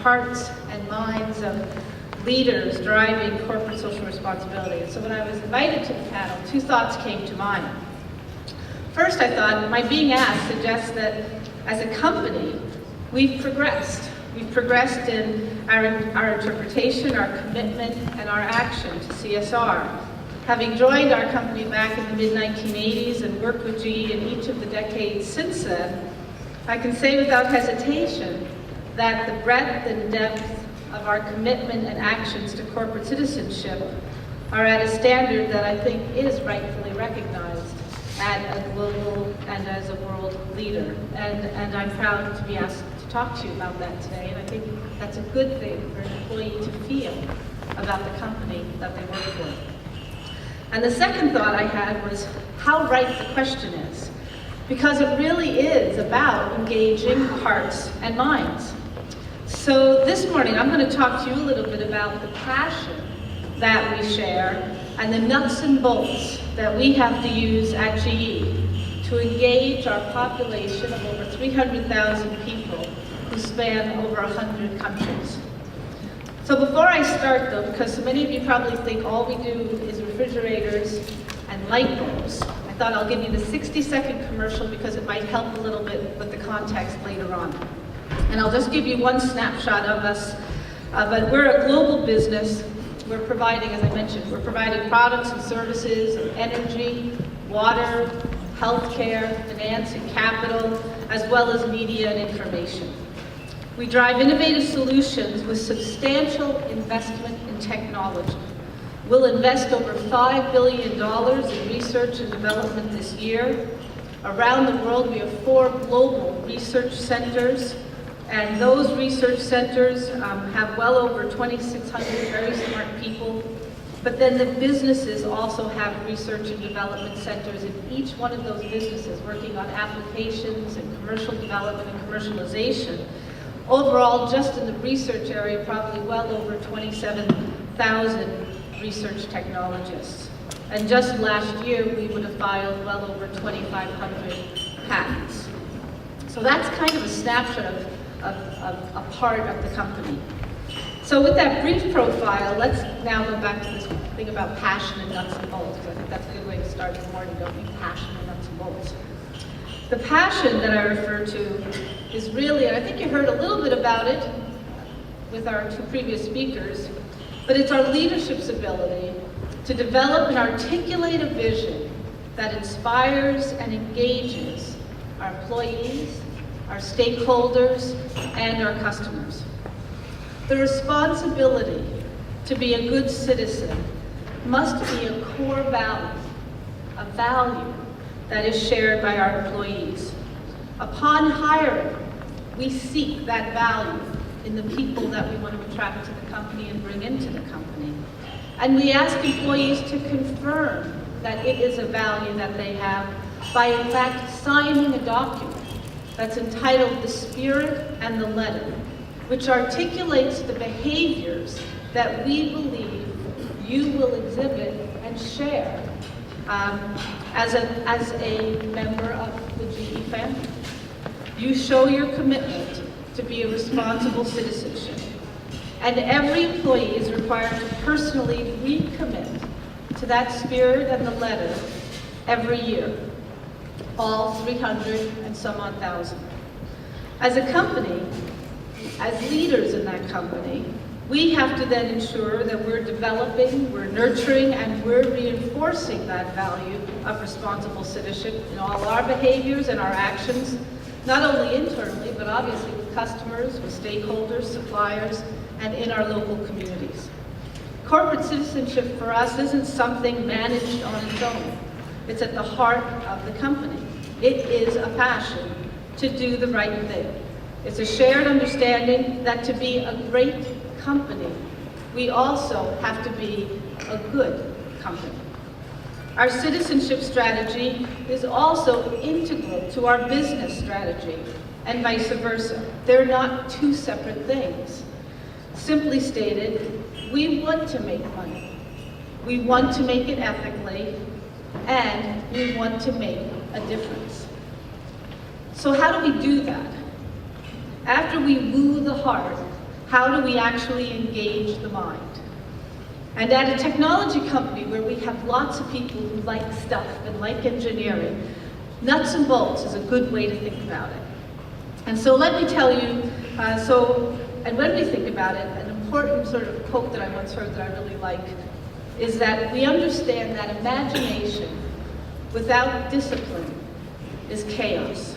hearts and minds of leaders driving corporate social responsibility. And so when I was invited to the panel, two thoughts came to mind. First, I thought my being asked suggests that as a company, we've progressed. We've progressed in our interpretation, our commitment, and our action to CSR. Having joined our company back in the mid-1980s and worked with GE in each of the decades since then, I can say without hesitation that the breadth and depth of our commitment and actions to corporate citizenship are at a standard that I think is rightfully recognized at a global and as a world leader. And I'm proud to be asked to talk to you about that today, and I think that's a good thing for an employee to feel about the company that they work for. And the second thought I had was how right the question is, because it really is about engaging hearts and minds. So this morning I'm going to talk to you a little bit about the passion that we share and the nuts and bolts that we have to use at GE to engage our population of over 300,000 people who span over 100 countries. So before I start though, because so many of you probably think all we do is refrigerators and light bulbs, I thought I'll give you the 60-second commercial because it might help a little bit with the context later on. And I'll just give you one snapshot of us, but we're a global business. We're providing, as I mentioned, we're providing products and services in energy, water, healthcare, finance and capital, as well as media and information. We drive innovative solutions with substantial investment in technology. We'll invest over $5 billion in research and development this year. Around the world, we have 4 global research centers, and those research centers have well over 2,600 very smart people. But then the businesses also have research and development centers in each one of those businesses working on applications and commercial development and commercialization. Overall, just in the research area, probably well over 27,000 research technologists. And just last year, we would have filed well over 2,500 patents. So that's kind of a snapshot of a part of the company. So with that brief profile, let's now go back to this thing about passion and nuts and bolts, because I think that's a good way to start the morning, don't be passion and nuts and bolts. The passion that I refer to is really, and I think you heard a little bit about it with our 2 previous speakers, but it's our leadership's ability to develop and articulate a vision that inspires and engages our employees, our stakeholders, and our customers. The responsibility to be a good citizen must be a core value, a value that is shared by our employees. Upon hiring, we seek that value in the people that we want to attract to the company and bring into the company. And we ask employees to confirm that it is a value that they have by in fact signing a document that's entitled The Spirit and the Letter, which articulates the behaviors that we believe you will exhibit and share as a member of the GE family. You show your commitment to be a responsible citizenship. And every employee is required to personally recommit to that spirit and the letter every year, all 300 and some odd thousand. As a company, as leaders in that company, we have to then ensure that we're developing, we're nurturing, and we're reinforcing that value of responsible citizenship in all our behaviors and our actions, not only internally, but obviously with customers, with stakeholders, suppliers, and in our local communities. Corporate citizenship for us isn't something managed on its own. It's at the heart of the company. It is a passion to do the right thing. It's a shared understanding that to be a great company, we also have to be a good company. Our citizenship strategy is also integral to our business strategy, and vice versa. They're not 2 separate things. Simply stated, we want to make money. We want to make it ethically, and we want to make a difference. So how do we do that? After we woo the heart How do we actually engage the mind? And at a technology company where we have lots of people who like stuff and like engineering, nuts and bolts is a good way to think about it. And so let me tell you, and when we think about it, an important sort of quote that I once heard that I really like is that we understand that imagination without discipline is chaos.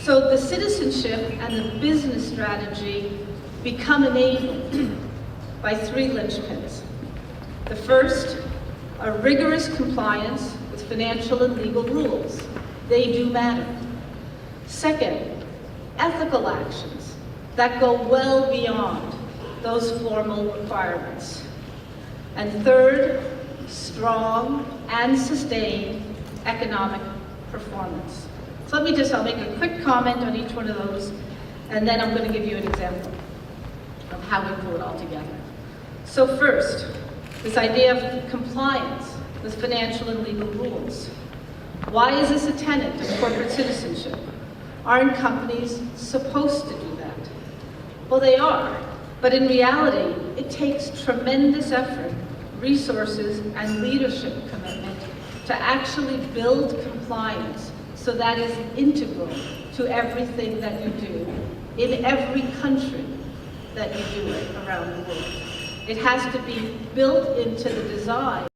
So the citizenship and the business strategy become enabled by three linchpins. The first, a rigorous compliance with financial and legal rules. They do matter. Second, ethical actions that go well beyond those formal requirements. And third, strong and sustained economic performance. So I'll make a quick comment on each one of those, and then I'm going to give you an example of how we pull it all together. So first, this idea of compliance with financial and legal rules. Why is this a tenet of corporate citizenship? Aren't companies supposed to do that? Well, they are, but in reality, it takes tremendous effort, resources, and leadership commitment to actually build compliance so that is integral to everything that you do in every country that you do it around the world. It has to be built into the design